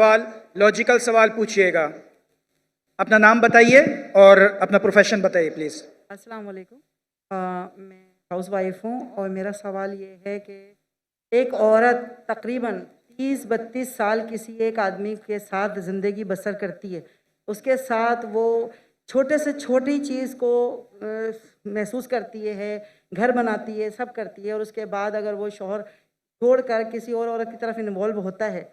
सवाल लॉजिकल सवाल पूछिएगा। अपना नाम बताइए और अपना प्रोफेशन बताइए प्लीज़। अस्सलाम वालेकुम। मैं हाउस वाइफ हूँ और मेरा सवाल ये है कि एक औरत तकरीबन 30-32 साल किसी एक आदमी के साथ ज़िंदगी बसर करती है, उसके साथ वो छोटे से छोटी चीज़ को महसूस करती है, घर बनाती है, सब करती है, और उसके बाद अगर वो शौहर छोड़कर किसी और औरत की तरफ इन्वॉल्व होता है,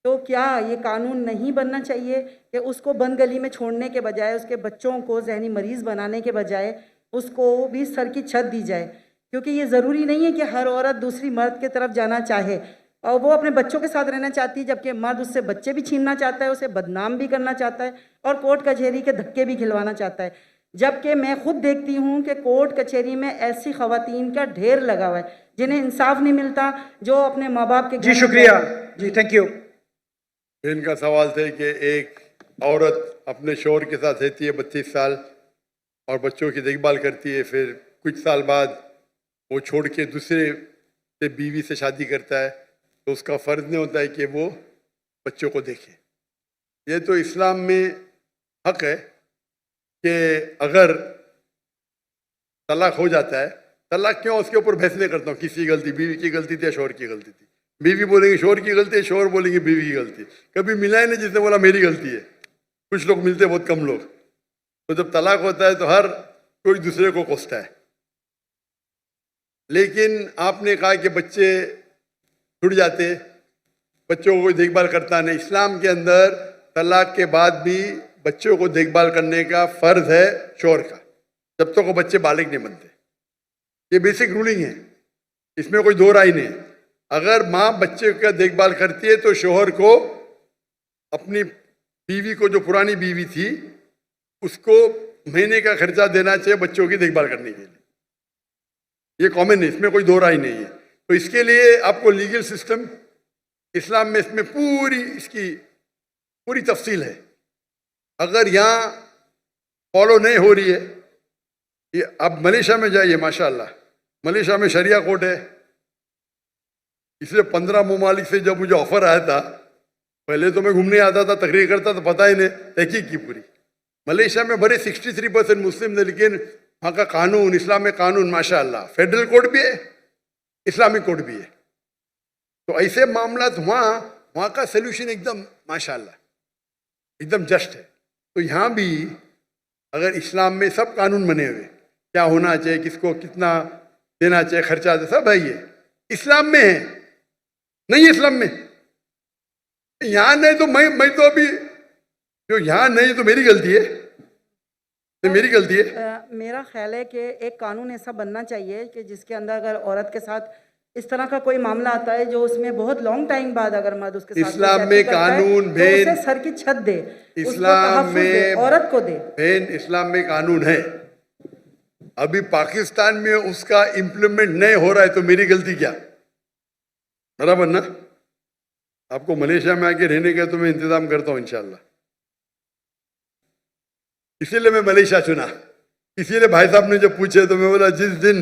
तो क्या ये कानून नहीं बनना चाहिए कि उसको बंद गली में छोड़ने के बजाय, उसके बच्चों को जहनी मरीज़ बनाने के बजाय उसको भी सर की छत दी जाए? क्योंकि ये ज़रूरी नहीं है कि हर औरत दूसरी मर्द की तरफ जाना चाहे, और वो अपने बच्चों के साथ रहना चाहती है, जबकि मर्द उससे बच्चे भी छीनना चाहता है, उसे बदनाम भी करना चाहता है और कोर्ट कचहरी के धक्के भी खिलवाना चाहता है। जबकि मैं खुद देखती हूँ कि कोर्ट कचहरी में ऐसी ख़वातीन का ढेर लगा हुआ है जिन्हें इंसाफ नहीं मिलता, जो अपने माँ बाप के जी शुक्रिया जी, थैंक यू। इनका सवाल था कि एक औरत अपने शौहर के साथ रहती है 32 साल और बच्चों की देखभाल करती है, फिर कुछ साल बाद वो छोड़ के दूसरे से बीवी से शादी करता है, तो उसका फ़र्ज नहीं होता है कि वो बच्चों को देखे। ये तो इस्लाम में हक है कि अगर तलाक हो जाता है, तलाक क्यों, उसके ऊपर बहस नहीं करता हूँ किसी की गलती, बीवी की गलती थी या शौहर की गलती थी। बीवी बोलेंगे शौहर की गलती है, शौहर बोलेंगे बीवी की गलती है। कभी मिला ही नहीं जिसने बोला मेरी गलती है। कुछ लोग मिलते, बहुत कम लोग। तो जब तलाक होता है तो हर कोई दूसरे को कोसता है। लेकिन आपने कहा कि बच्चे छूट जाते, बच्चों को कोई देखभाल करता नहीं। इस्लाम के अंदर तलाक के बाद भी बच्चों को देखभाल करने का फ़र्ज है शौहर का, जब तक वो बच्चे बालिग नहीं बनते। ये बेसिक रूलिंग है, इसमें कोई दो राय नहीं है। अगर माँ बच्चे का देखभाल करती है तो शौहर को अपनी बीवी को, जो पुरानी बीवी थी, उसको महीने का खर्चा देना चाहिए बच्चों की देखभाल करने के लिए। ये कॉमन है, इसमें कोई दो राय नहीं है। तो इसके लिए आपको लीगल सिस्टम इस्लाम में, इसमें पूरी इसकी पूरी तफसील है। अगर यहाँ फॉलो नहीं हो रही है, ये अब मलेशिया में जाइए, माशाल्लाह मलेशिया में शरिया कोर्ट है। इसलिए 15 ममालिक से जब मुझे ऑफर आया था, पहले तो मैं घूमने आता था, तकरीर करता तो पता ही नहीं, तहकीक की पूरी। मलेशिया में बड़े 63% मुस्लिम थे, लेकिन वहाँ का कानून, इस्लामिक कानून माशाल्लाह, फेडरल कोर्ट भी है, इस्लामिक कोर्ट भी है। तो ऐसे मामला वहाँ का सोल्यूशन एकदम माशाल्लाह एकदम जस्ट है। तो यहाँ भी अगर इस्लाम में सब कानून बने हुए, क्या होना चाहिए, किसको कितना देना चाहिए, खर्चा सब है, ये इस्लाम में है। नहीं है इस्लाम में, यहाँ नहीं तो मैं तो अभी जो यहाँ नहीं तो मेरी गलती है, तो मेरी गलती है। मेरा ख्याल है कि एक कानून ऐसा बनना चाहिए कि जिसके अंदर अगर औरत के साथ इस तरह का कोई मामला आता है जो उसमें बहुत लॉन्ग टाइम बाद अगर मर्द उसके साथ इस्लाम में कानून तो उसे सर की छत दे, इस्लाम में औरत को दे। इस्लाम में कानून है। अभी पाकिस्तान में उसका इम्प्लीमेंट नहीं हो रहा है, तो मेरी गलती क्या? बराबर ना? आपको मलेशिया में आके रहने का तो मैं इंतजाम करता हूँ इंशाल्लाह। इसीलिए मैं मलेशिया चुना। इसीलिए भाई साहब ने जब पूछे तो मैं बोला जिस दिन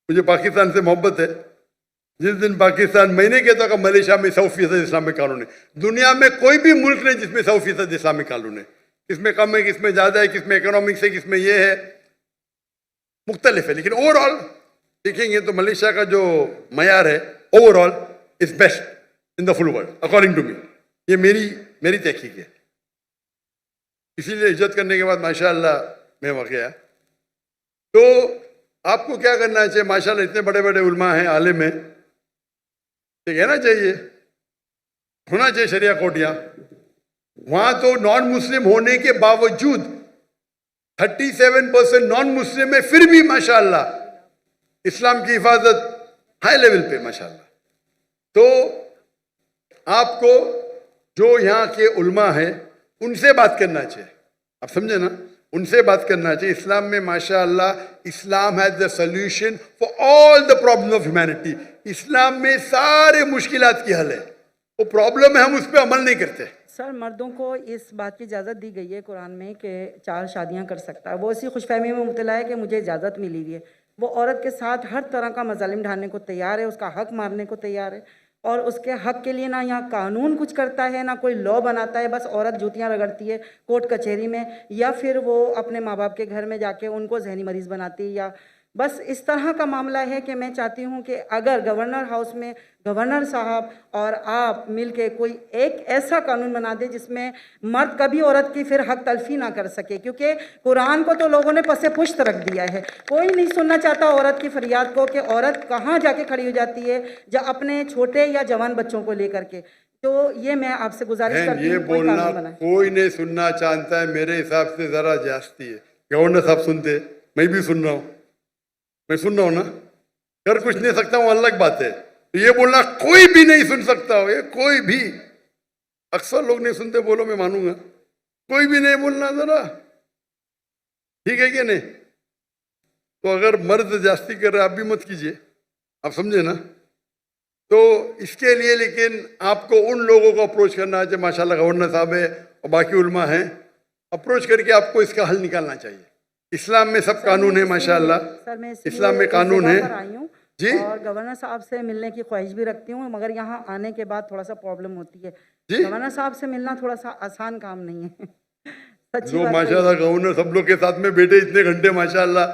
मुझे पाकिस्तान से मोहब्बत है, जिस दिन पाकिस्तान, मैंने कहता कि मलेशिया में 100% इस्लामिक कानून है। दुनिया में कोई भी मुल्क नहीं जिसमें 100% इस्लामिक कानून है। किसमें कम है, किसमें ज्यादा है, किसमें इकोनॉमिक्स है, किसमें ये है, मुख्तलिफ है। लेकिन ओवरऑल देखेंगे तो मलेशिया का जो मयार है overall is best in the full world according to me. ये मेरी तहकीक है। इसीलिए इज्जत करने के बाद माशाल्लाह मैं वहाँ गया। तो आपको क्या करना चाहिए? माशाल्लाह इतने बड़े बड़े उलमा हैं, आलिम हैं, ये कहना चाहिए, होना चाहिए शरिया कोर्ट यहाँ। वहां तो नॉन मुस्लिम होने के बावजूद 37% नॉन मुस्लिम है, फिर भी माशाल्लाह इस्लाम की हिफाजत हाई लेवल पे माशाल्लाह। तो आपको जो यहाँ के उलमा हैं उनसे बात करना चाहिए, आप समझे ना, उनसे बात करना चाहिए। इस्लाम में माशाअल्लाह Islam has the solution for all the problem of humanity. इस्लाम में सारे मुश्किलात की हल है। वो प्रॉब्लम है, हम उस पर अमल नहीं करते। सर, मर्दों को इस बात की इजाज़त दी गई है कुरान में कि 4 शादियां कर सकता है। वो इसी खुशफहमी में मुब्तला है कि मुझे इजाज़त मिली हुई है। वो औरत के साथ हर तरह का मजालिम ढालने को तैयार है, उसका हक मारने को तैयार है, और उसके हक के लिए ना यहाँ कानून कुछ करता है, ना कोई लॉ बनाता है। बस औरत जूतियाँ रगड़ती है कोर्ट कचहरी में, या फिर वो अपने माँ बाप के घर में जाके उनको जहनी मरीज बनाती है, या बस इस तरह का मामला है कि मैं चाहती हूँ कि अगर गवर्नर हाउस में गवर्नर साहब और आप मिलके कोई एक ऐसा कानून बना दे जिसमें मर्द कभी औरत की फिर हक तलफी ना कर सके, क्योंकि कुरान को तो लोगों ने पसे पुश्त रख दिया है। कोई नहीं सुनना चाहता औरत की फरियाद को कि औरत कहाँ जाके खड़ी हो जाती है जब अपने छोटे या जवान बच्चों को लेकर के। तो ये मैं आपसे गुजारिश करती ये हूँ कोई बोलना कानून बनाए। कोई नहीं सुनना चाहता है, मेरे हिसाब से जरा जास्ती है। गवर्नर साहब सुनते, मैं भी सुन रहा हूँ, मैं सुन रहा हूँ ना, कर कुछ नहीं सकता हूँ, अलग बात है। तो ये बोलना कोई भी नहीं सुन सकता हो, ये कोई भी, अक्सर लोग नहीं सुनते, बोलो मैं मानूंगा, कोई भी नहीं बोलना जरा, ठीक है कि नहीं? तो अगर मर्द जास्ती कर रहे आप भी मत कीजिए, आप समझे ना? तो इसके लिए लेकिन आपको उन लोगों को अप्रोच करना चाहिए, माशाल्लाह गवर्नर साहब है और बाकी उलमा हैं, अप्रोच करके आपको इसका हल निकालना चाहिए। इस्लाम में सब कानून है माशाल्लाह, सर मैं इस्लाम में कानून है जी, और गवर्नर साहब से मिलने की ख्वाहिश भी रखती हूँ, मगर यहाँ आने के बाद थोड़ा सा प्रॉब्लम होती है जी। गवर्नर साहब से मिलना थोड़ा सा आसान काम नहीं है। सच्ची जो बात माशाल्लाह गवर्नर सब लोग के साथ में बैठे इतने घंटे, माशाल्लाह,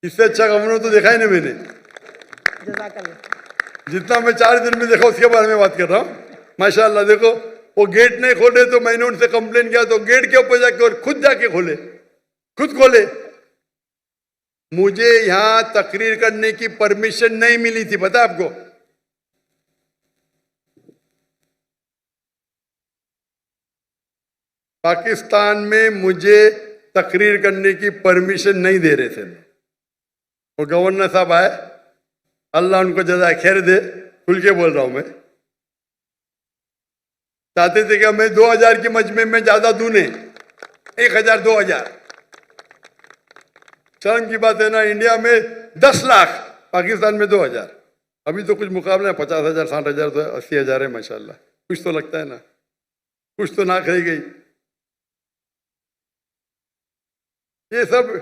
इससे अच्छा गवर्नर तो देखा ही नहीं मैंने। जज़ाकल्लाह। जितना मैं 4 दिन में देखा उसके बारे में बात कर रहा हूँ। माशाल्लाह देखो, वो गेट नहीं खोले तो मैंने उनसे कंप्लेन किया तो गेट के ऊपर जाके और खुद जाके खोले, खुद खोले। मुझे यहां तकरीर करने की परमिशन नहीं मिली थी, पता आपको? पाकिस्तान में मुझे तकरीर करने की परमिशन नहीं दे रहे थे। वो गवर्नर साहब आए, अल्लाह उनको जज़ा खैर दे, खुल के बोल रहा हूं मैं, चाहते थे कि मैं 2000 की मजमे में ज्यादा दूं नहीं, 1000 2000, शर्म की बात है ना, इंडिया में 10 लाख, पाकिस्तान में 2000। अभी तो कुछ मुकाबला है, 50,000 60,000 तो 80,000 है माशाल्लाह, कुछ तो लगता है ना, कुछ तो नाक रह गई। ये सब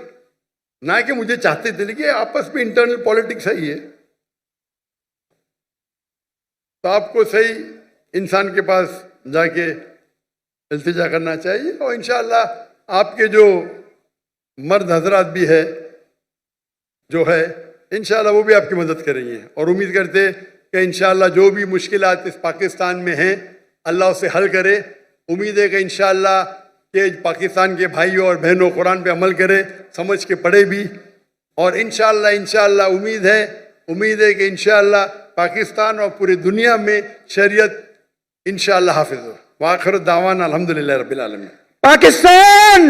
ना कि मुझे चाहते थे, लेकिन आपस में इंटरनल पॉलिटिक्स है ये, तो आपको सही इंसान के पास जाके इल्तिजा करना चाहिए और इंशाअल्लाह आपके जो मर्द हजरात भी है जो है, इंशाअल्लाह वो भी आपकी मदद करेंगे और उम्मीद करते हैं कि इंशाअल्लाह जो भी मुश्किलात इस पाकिस्तान में हैं अल्लाह उसे हल करे। उम्मीद है कि इंशाअल्लाह कि पाकिस्तान के भाइयों और बहनों कुरान पे अमल करे, समझ के पढ़े भी, और इंशाअल्लाह उम्मीद है कि इंशाअल्लाह पाकिस्तान और पूरी दुनिया में शरीयत इंशाअल्लाह हाफिज हो। वाखिर दावाना अल्हम्दुलिल्लाह रब्बिल आलमीन। पाकिस्तान